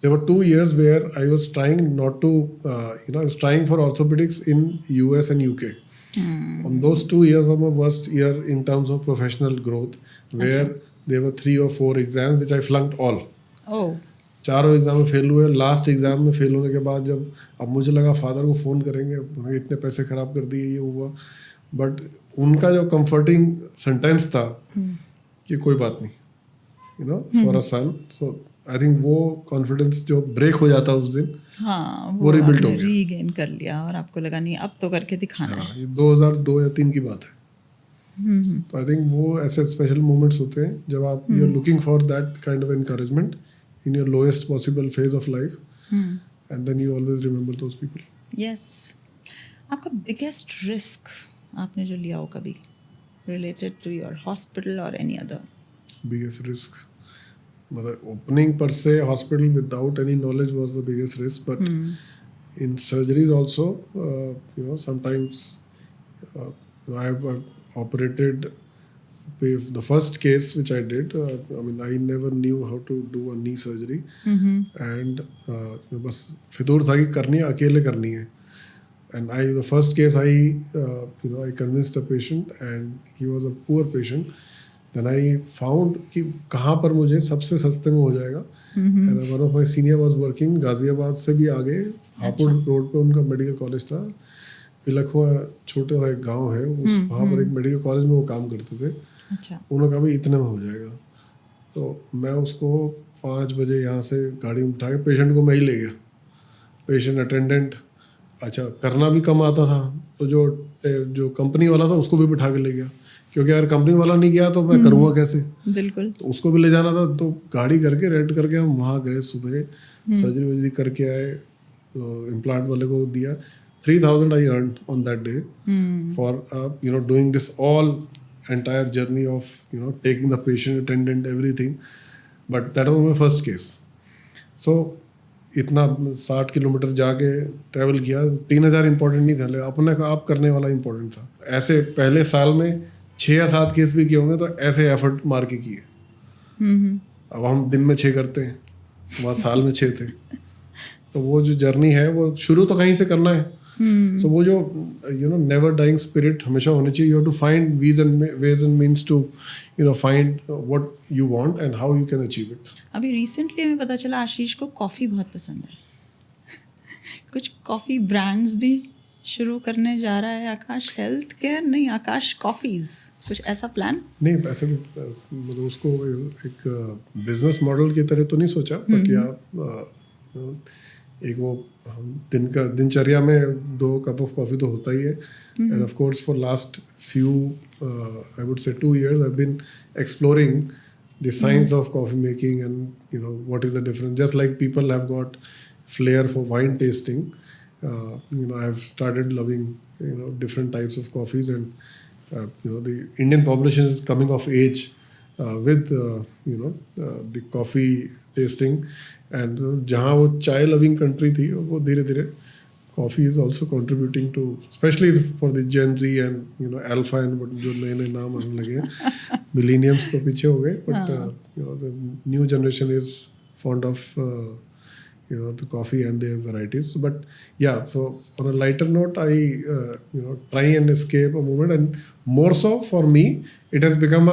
Speaker 2: there were 2 years where I was trying not to, I was trying for orthopedics in US and UK. On those 2 years were my worst year in terms of professional growth, where there were 3 or 4 exams which I flunked all.
Speaker 1: Oh.
Speaker 2: चारों exam में fail हुए. Last exam में fail होने के बाद जब अब मुझे लगा फादर को फ़ोन करेंगे, उन्हें इतने पैसे ख़राब कर दिए, ये हुआ, बट उनका जो कंफर्टिंग सेंटेंस था कि कोई बात नहीं, for a son. So I think वो कॉन्फिडेंस जो ब्रेक हो जाता उस दिन,
Speaker 1: हाँ,
Speaker 2: वो रिबिल्ड हो गया,
Speaker 1: रीगेन कर लिया, और आपको लगा नहीं अब तो करके दिखाना है.
Speaker 2: ये 2002 या 3 की बात है. तो आई थिंक वो ऐसे स्पेशल मोमेंट्स होते हैं जब आप you are looking for that kind of encouragement in your lowest possible phase of life, and then you always remember those people.
Speaker 1: Yes. आपका biggest risk आपने जो लिया हो कभी related to your hospital or any other?
Speaker 2: Biggest risk, मतलब opening per se hospital without any knowledge was the biggest risk, but in surgeries also, sometimes I have operated. The first case which I did, I never knew how to do a knee surgery, and बस फितूर था कि करनी है, अकेले करनी है. And the first case I convinced a patient, and he was a poor patient. Then I found कि कहाँ पर मुझे सबसे सस्ते में हो जाएगा. And one of my senior was working Ghaziabad से भी आगे, हापुड़ रोड पे उनका मेडिकल कॉलेज था. पिलखुआ छोटा सा एक गाँव है, वहाँ पर एक मेडिकल कॉलेज में वो काम करते थे.
Speaker 1: अच्छा.
Speaker 2: उन्होंने कहा भाई इतने में हो जाएगा. तो मैं उसको 5 बजे यहाँ से गाड़ी में उठा के पेशेंट को मैं ही ले गया. पेशेंट अटेंडेंट, अच्छा करना भी कम आता था, तो जो कंपनी वाला था उसको भी बिठा के ले गया, क्योंकि अगर कंपनी वाला नहीं गया तो मैं करूँगा कैसे.
Speaker 1: बिल्कुल. तो
Speaker 2: उसको भी ले जाना था, तो गाड़ी करके रेंट करके हम वहाँ गए. सुबह सर्जरी वर्जरी करके आए, इम्प्लांट वाले को दिया. 3,000 I earned on that day for doing this all entire journey of taking the patient, attendant, everything. But that was my first case. So इतना 60 किलोमीटर जाके ट्रैवल किया. 3,000 इम्पोर्टेंट नहीं था, लेकिन अपने का आप करने वाला इम्पोर्टेंट था. ऐसे पहले साल में 6 या 7 केस भी किए होंगे, तो ऐसे एफर्ट मार के किए. अब हम दिन में 6 करते हैं, वहाँ साल में 6 थे. तो वो जो जर्नी है वो शुरू तो कहीं से करना है. So वो जो never dying spirit हमेशा होनी चाहिए. You have to find ways and means to find what you want and how you can achieve it.
Speaker 1: अभी रिसेंटली हमें पता चला आशीष को कॉफ़ी बहुत पसंद है. कुछ कॉफ़ी ब्रांड्स भी शुरू करने जा रहा है आकाश हेल्थ केयर, नहीं आकाश कॉफ़ीज़, कुछ ऐसा प्लान?
Speaker 2: नहीं, ऐसे मतलब उसको एक बिजनेस मॉडल की तरह तो नहीं सोचा, बट या एक वो दिनचर्या में 2 कप ऑफ कॉफ़ी तो होता ही है. End of course for last few I would say 2 years I've been exploring the science of coffee making, and what is the difference. Just like people have got flair for wine tasting, I've started loving different types of coffees, and the Indian population is coming of age with the coffee tasting. And जहाँ वो चाय loving country थी, वो धीरे धीरे coffee is also contributing to, especially for the Gen Z and Alpha and जो नए नए नाम आने लगे, millennials तो पीछे हो गए, but the new generation is fond of the coffee and their varieties. But yeah, so on a lighter note, I try and escape a moment, and more so for me, it has become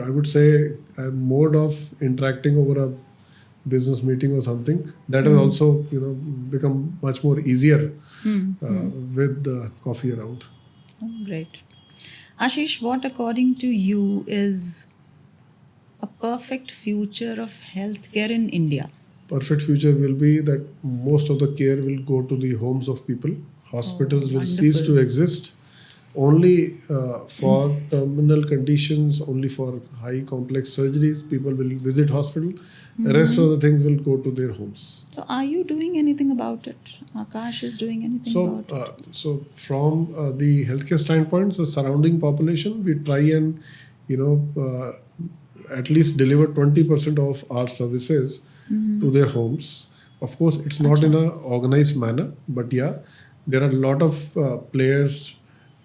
Speaker 2: I would say a mode of interacting over a business meeting or something that has also become much more easier with the coffee around.
Speaker 1: Oh, great. Aashish, what according to you is a perfect future of healthcare in India?
Speaker 2: Perfect future will be that most of the care will go to the homes of people. Hospitals will cease to exist. Only for terminal conditions, only for high complex surgeries, people will visit hospital. The rest of the things will go to their homes.
Speaker 1: So are you doing anything about it? Aakash is doing anything about it?
Speaker 2: So from the healthcare standpoint, the surrounding population, we try and at least deliver 20% of our services to their homes. Of course, it's not in an organized manner, but yeah, there are a lot of players,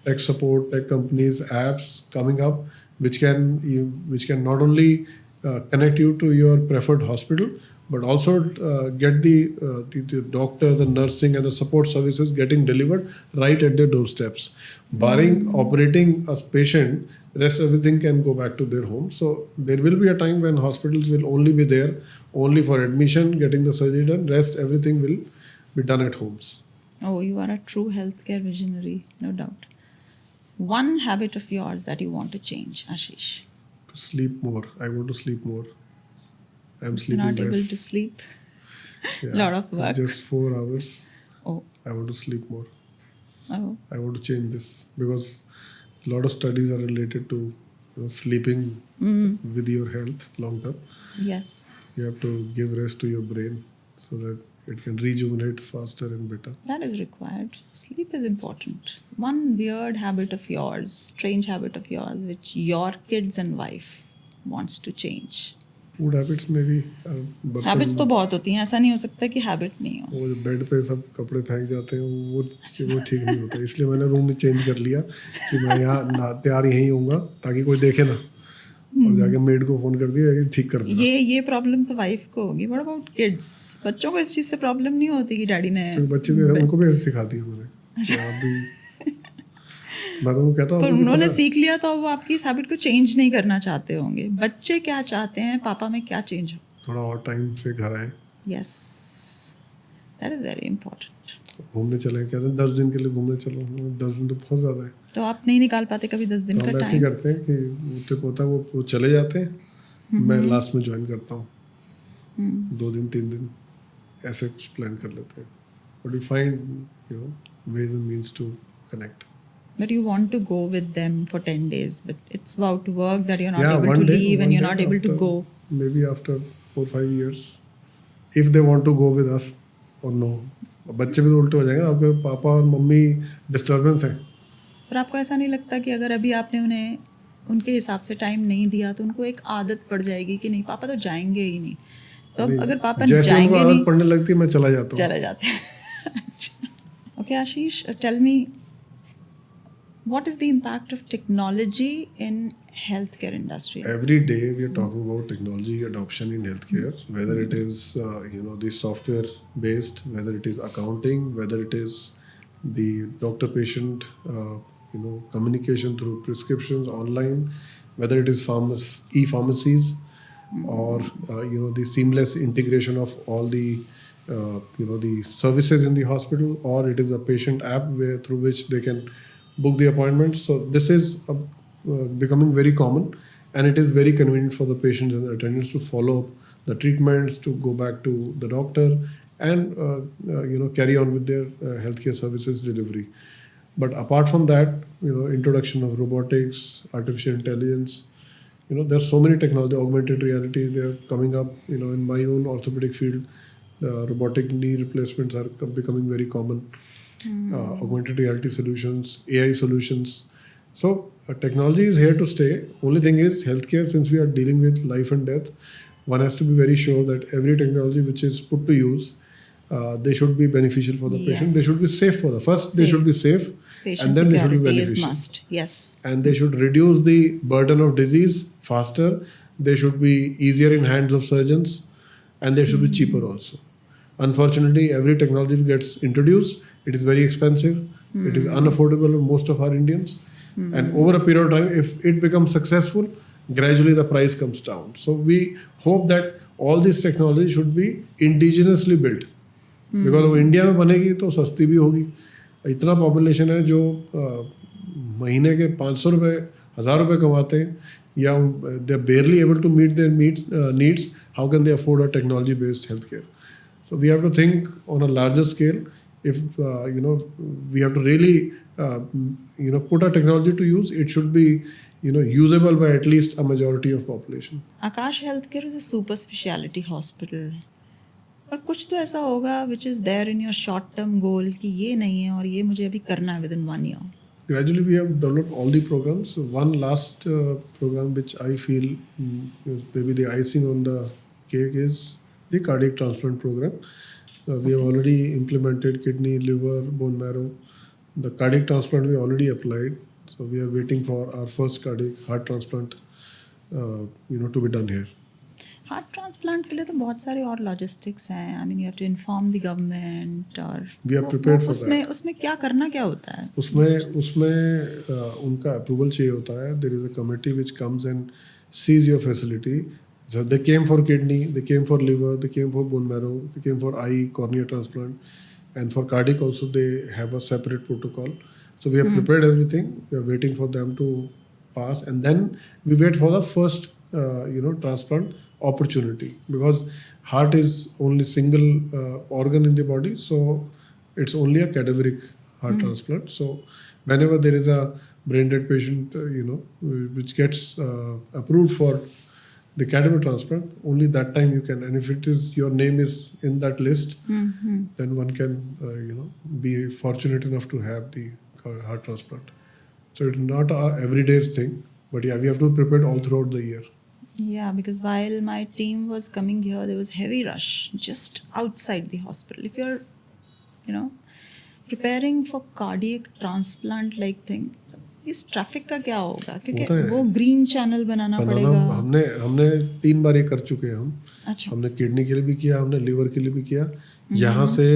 Speaker 2: tech support, tech companies, apps coming up, which can not only connect you to your preferred hospital, but also get the doctor, the nursing, and the support services getting delivered right at their doorsteps. Barring operating a patient, rest everything can go back to their home. So there will be a time when hospitals will only be there only for admission, getting the surgery done. Rest everything will be done at homes.
Speaker 1: Oh, you are a true healthcare visionary, no doubt. One habit of yours that you want to change, Aashish?
Speaker 2: To sleep more. I want to sleep more. I'm
Speaker 1: You're
Speaker 2: sleeping
Speaker 1: not able
Speaker 2: less.
Speaker 1: to sleep.
Speaker 2: Yeah,
Speaker 1: Lot of work.
Speaker 2: Just 4 hours.
Speaker 1: Oh.
Speaker 2: I want to sleep more.
Speaker 1: Oh.
Speaker 2: I want to change this because a lot of studies are related to sleeping with your health long term.
Speaker 1: Yes.
Speaker 2: You have to give rest to your brain so that it can rejuvenate faster and better.
Speaker 1: That is required. Sleep is important. One weird habit of yours, strange habit of yours, which your kids and wife wants to change.
Speaker 2: Food habits में भी
Speaker 1: habits तो बहुत होती हैं, ऐसा नहीं हो सकता कि हैबिट नहीं हो.
Speaker 2: वो जो बेड पे सब कपड़े फेंक जाते हैं वो ठीक नहीं होता, इसलिए मैंने रूम में चेंज कर लिया कि मैं यहाँ तैयार यहीं होऊंगा ताकि कोई देखे ना, और जाके मेड को फोन कर दिया कि ठीक कर देना.
Speaker 1: ये प्रॉब्लम तो वाइफ को होगी. What about kids? बच्चों को इस चीज़ से प्रॉब्लम नहीं होती कि डैडी ने
Speaker 2: बच्चे भी उनको भी ऐसे सिखा दिया मैंने. मैं तो कहता हूँ
Speaker 1: पर उन्होंने सीख लिया तो वो आपकी इस हैबिट को चेंज नहीं करना चाहते होंगे. बच्चे क्या चाहते हैं, पापा में क्या चेंज हो?
Speaker 2: थोड़ा और टाइम से घर आए.
Speaker 1: Yes, that is very important.
Speaker 2: घूमने चले, कहते हैं 10 दिन के लिए घूमने चलो. 10 दिन तो बहुत ज़्यादा है.
Speaker 1: तो आप नहीं निकाल पाते कभी 10 दिन का टाइम?
Speaker 2: ऐसे करते हैं कि वो ट्रिप होता है, वो चले जाते हैं, मैं लास्ट में ज्वाइन करता हूँ. 2 दिन 3 दिन ऐसे कुछ प्लान कर लेते हैं. But we find ways and means to connect.
Speaker 1: But you want to go with them for 10 days, but it's about work that you're not able to leave and you're not able to go.
Speaker 2: Maybe after 4-5 years, if they want to go with us or no. बच्चे भी तो उल्टे हो जाएंगे, आपके पापा और mummy disturbance है.
Speaker 1: पर आपको ऐसा नहीं लगता कि अगर अभी आपने उन्हें उनके हिसाब से टाइम नहीं दिया तो उनको एक आदत पड़ जाएगी कि नहीं पापा तो जाएंगे ही नहीं. तो अगर पापा जाएंगे नहीं,
Speaker 2: आदत पड़ने लगती है, मैं चला जाते
Speaker 1: हैं. Okay, Aashish, tell me, what is the impact of technology in healthcare industry?
Speaker 2: Every day we are talking about technology adoption in healthcare, whether it is the software based, whether it is accounting, whether it is the doctor patient communication through prescriptions online, whether it is e-pharmacies, or the seamless integration of all the the services in the hospital, or it is a patient app through which they can book the appointments. So this is becoming very common, and it is very convenient for the patients and the attendants to follow up the treatments, to go back to the doctor, and carry on with their healthcare services delivery. But apart from that, introduction of robotics, artificial intelligence, there are so many technology, augmented reality, they are coming up. In my own orthopedic field, robotic knee replacements are becoming very common. Augmented reality solutions, AI solutions. So Technology is here to stay. Only thing is healthcare, since we are dealing with life and death, one has to be very sure that every technology which is put to use, they should be beneficial for the patient. They should be
Speaker 1: Yes.
Speaker 2: safe for the first. They should be safe,
Speaker 1: Patient
Speaker 2: and then they should be
Speaker 1: security is
Speaker 2: beneficial.
Speaker 1: must. Yes.
Speaker 2: And they should reduce the burden of disease faster. They should be easier in hands of surgeons, and they should be cheaper also. Unfortunately, every technology gets introduced, it is very expensive. It is unaffordable for most of our Indians. And over a period of time, if it becomes successful, gradually the price comes down. So we hope that all this technology should be indigenously built. Because वो India में बनेगी तो सस्ती भी होगी. इतना population है जो महीने के 500 रुपये 1000 रुपये कमाते हैं, या they are barely able to meet their needs. How can they afford a technology based health care? So we have to think on a larger scale. If we have to really put a technology to use, it should be usable by at least a majority of population.
Speaker 1: Aakash Healthcare is a super specialty hospital. और कुछ तो ऐसा होगा which is there in your short term goal कि ये नहीं है और ये मुझे अभी करना है within 1 year.
Speaker 2: Gradually we have developed all the programs. One last program which I feel is maybe the icing on the cake is the cardiac transplant program. We have already implemented kidney, liver, bone marrow. The cardiac transplant we already applied. So we are waiting for our first cardiac heart transplant to be done here.
Speaker 1: Heart transplant के लिए तो बहुत सारे और logistics हैं. I mean you have to inform the government. और
Speaker 2: we are prepared for that.
Speaker 1: उसमें क्या करना क्या होता है?
Speaker 2: उसमें उनका अप्रूवल चाहिए होता है. There is a committee which comes and sees your facility. So they came for kidney, they came for liver, they came for bone marrow, they came for eye, cornea transplant, and for cardiac also they have a separate protocol. So we have prepared everything. We are waiting for them to pass, and then we wait for the first, transplant opportunity, because heart is only single organ in the body, so it's only a cadaveric heart transplant. So whenever there is a brain dead patient, which gets approved for the cadaver transplant, only that time you can, and if it is your name is in that list, then one can be fortunate enough to have the heart transplant. So it's not a everyday thing, but yeah, we have to be prepared all throughout the year.
Speaker 1: Yeah, because while my team was coming here, there was heavy rush just outside the hospital. If you're preparing for cardiac transplant like thing, इस traffic का क्या होगा? क्योंकि वो green channel बनाना पड़ेगा.
Speaker 2: हमने 3 बार ये कर चुके हैं हम.
Speaker 1: अच्छा.
Speaker 2: हमने किडनी के लिए भी किया, हमने लिवर के लिए भी किया. यहाँ से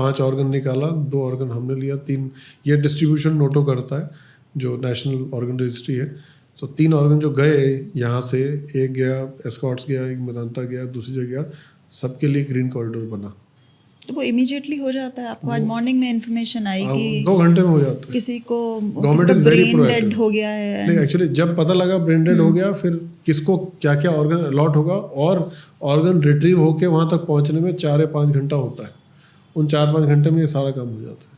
Speaker 2: 5 ऑर्गन निकाला, 2 ऑर्गन हमने लिया, 3 ये डिस्ट्रीब्यूशन नोटो करता है जो नेशनल ऑर्गन रजिस्ट्री है. तो 3 ऑर्गन जो गए यहाँ से, एक गया एस्कॉट्स गया, एक मेदांता गया, दूसरी जगह गया, सबके लिए ग्रीन कॉरिडोर बना.
Speaker 1: तो वो इमीडिएटली हो जाता है? आपको आज मॉर्निंग में इन्फॉर्मेशन आई कि
Speaker 2: 2 घंटे में हो जाता है.
Speaker 1: किसी को ब्रेन डेड हो गया है.
Speaker 2: नहीं, एक्चुअली जब पता लगा ब्रेन डेड हो गया, फिर किसको क्या क्या ऑर्गन अलॉट होगा, और ऑर्गन रिट्रीव होके वहाँ तक पहुँचने में 4 या 5 घंटा होता है. उन 4-5 घंटे में ये सारा काम हो जाता है.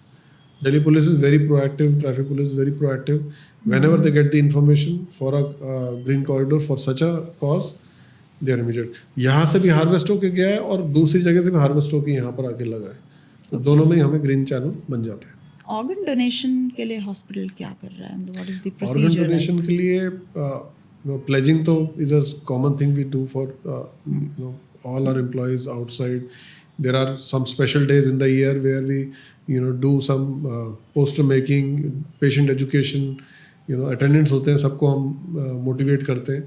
Speaker 2: Delhi police is very proactive, traffic police is very proactive. Whenever they get the information for a green corridor for such a cause, they are immediate. यहाँ से भी हार्वेस्ट होके गया है और दूसरी जगह से भी हार्वेस्ट होके यहाँ पर आके लगा है. तो दोनों में ही हमें ग्रीन चैनल बन जाते हैं.
Speaker 1: ऑर्गन डोनेशन के लिए हॉस्पिटल क्या कर रहा है? What is the procedure?
Speaker 2: Organ donation के लिए प्लेजिंग तो is a common thing we do for all our employees outside. There are some special days in the year where we do some poster making, patient education, attendance होते हैं, सबको हम motivate करते हैं.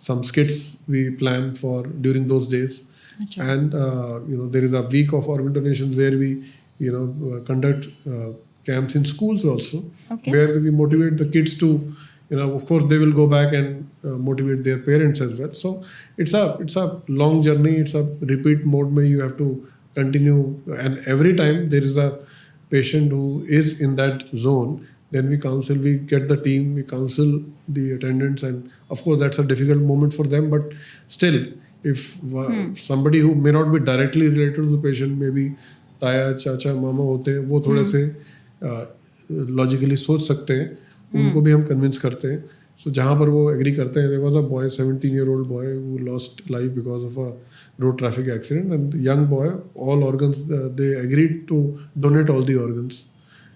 Speaker 2: Some skits we plan for during those days. Achha. And there is a week of organ donations where we conduct camps in schools also. Okay. Where we motivate the kids to of course they will go back and motivate their parents as well. So it's a long journey. It's a repeat mode where you have to continue, and every time there is a patient who is in that zone, then we get the team, we counsel the attendants, and of course that's a difficult moment for them, but still if somebody who may not be directly related to the patient, maybe ताया चाचा मामा होते हैं, वो थोड़े से logically सोच सकते हैं, उनको भी हम कन्विंस करते हैं. So जहाँ पर वो एग्री करते हैं, there was a boy, 17-year-old boy who lost life because of a road traffic accident, and young boy, all organs, they agreed to donate all the organs.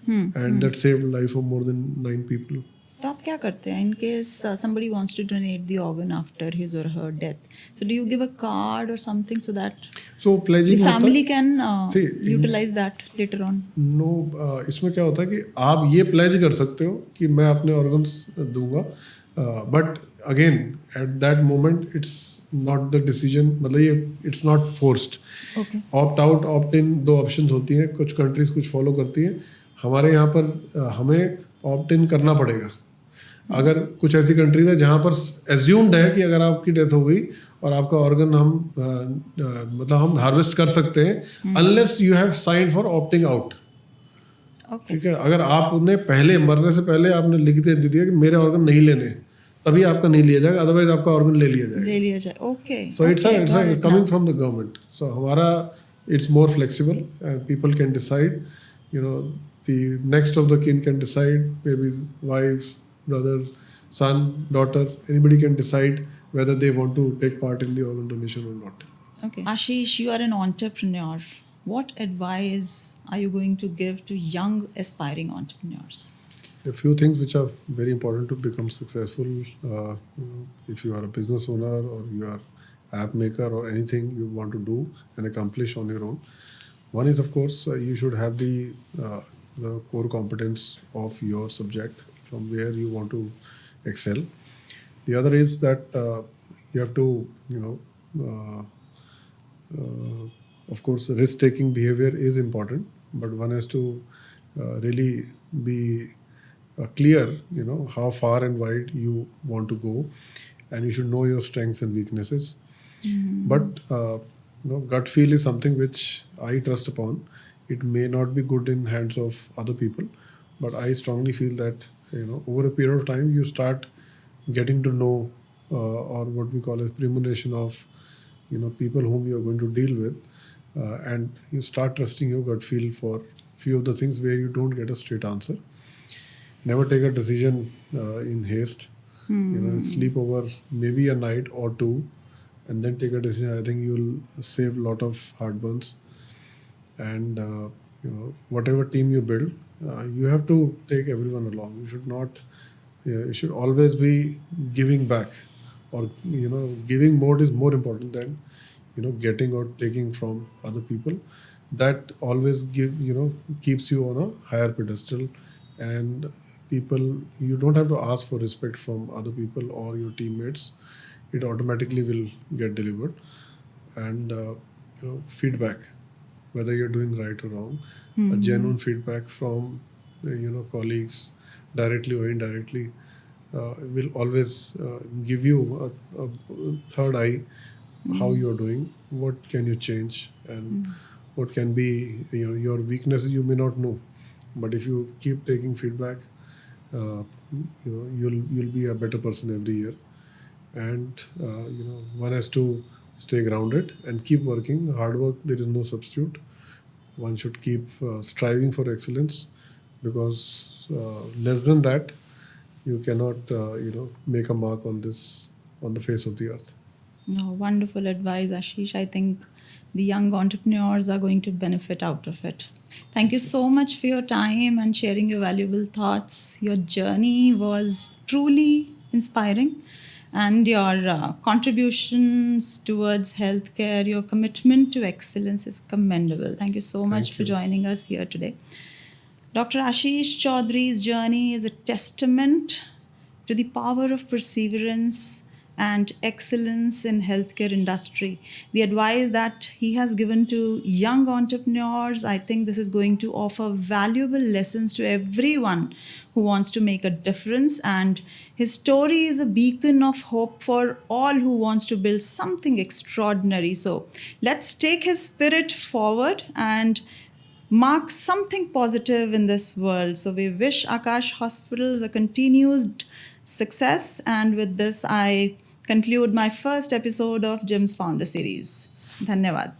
Speaker 2: and that saved life of more than 9 people.
Speaker 1: तो आप क्या करते हैं in case somebody wants to donate the organ after his or her death? So do you give a card or something so that
Speaker 2: So
Speaker 1: the
Speaker 2: pledging
Speaker 1: family
Speaker 2: होता
Speaker 1: can
Speaker 2: See,
Speaker 1: utilize that later on?
Speaker 2: No इसमें क्या होता है कि आप ये pledge कर सकते हो कि मैं अपने ऑर्गन्स दूंगा, but again at that moment it's not the decision, मतलब ये it's not forced.
Speaker 1: Okay.
Speaker 2: Opt out opt in 2 options होती हैं, कुछ कंट्रीज कुछ फॉलो करती हैं. हमारे यहाँ पर हमें ऑप्ट इन करना पड़ेगा. अगर कुछ ऐसी कंट्रीज है जहाँ पर एज्यूम्ड है कि अगर आपकी डेथ हो गई और आपका ऑर्गन हम मतलब हम हार्वेस्ट कर सकते हैं, unless you have sign for opting out.
Speaker 1: Okay.
Speaker 2: ठीक है, अगर आपने पहले मरने से पहले आपने लिख दे दिया कि मेरे ऑर्गन नहीं लेने, तभी आपका नहीं लिया जाएगा, अदरवाइज आपका ऑर्गन ले लिया जाएगा.
Speaker 1: ले लिया जाए. Okay.
Speaker 2: So it's
Speaker 1: Okay, got it
Speaker 2: coming
Speaker 1: now.
Speaker 2: from the government. So हमारा it's more flexible and people can decide. You know, the next of the kin can decide. Maybe wife, brother, son, daughter. Anybody can decide whether they want to take part in the organ donation or not.
Speaker 1: Okay. Ashish, you are an entrepreneur. What advice are you going to give to young aspiring entrepreneurs?
Speaker 2: A few things which are very important to become successful. You know, if you are a business owner or you are app maker or anything you want to do and accomplish on your own. One is, of course, you should have the core competence of your subject from where you want to excel. The other is that you have to, you know, of course, risk-taking behavior is important, but one has to really be clear, you know, how far and wide you want to go, and you should know your strengths and weaknesses. But you know, gut feel is something which I trust upon. It may not be good in hands of other people, but I strongly feel that, you know, over a period of time you start getting to know or what we call as premonition of, you know, people whom you are going to deal with, and you start trusting your gut feel for few of the things where you don't get a straight answer. Never take a decision in haste. You know, sleep over maybe a night or two and then take a decision. I think you'll save a lot of heartburns. And you know, whatever team you build, you have to take everyone along. You should not, you should always be giving back, or, you know, giving more is more important than, you know, getting or taking from other people. That always keeps you on a higher pedestal. And people, you don't have to ask for respect from other people or your teammates. It automatically will get delivered. And you know, feedback, whether you're doing right or wrong, a genuine feedback from you know, colleagues, directly or indirectly, will always give you a third eye, how you're doing, what can you change, and what can be, you know, your weaknesses you may not know, but if you keep taking feedback, you know, you'll be a better person every year. And you know, one has to stay grounded and keep working. Hard work, there is no substitute. One should keep striving for excellence, because less than that you cannot you know, make a mark on the face of the earth.
Speaker 1: No, wonderful advice, Ashish. I think the young entrepreneurs are going to benefit out of it. Thank you so much for your time and sharing your valuable thoughts. Your journey was truly inspiring, and your contributions towards healthcare, your commitment to excellence is commendable. Thank you so much for joining us here today. Dr. Aashish Chaudhry's journey is a testament to the power of perseverance and excellence in healthcare industry. The advice that he has given to young entrepreneurs, I think this is going to offer valuable lessons to everyone who wants to make a difference. And his story is a beacon of hope for all who wants to build something extraordinary. So let's take his spirit forward and mark something positive in this world. So we wish Aakash Hospitals a continued success. And with this, I conclude my first episode of JIMS Founder Series. Dhanyavad.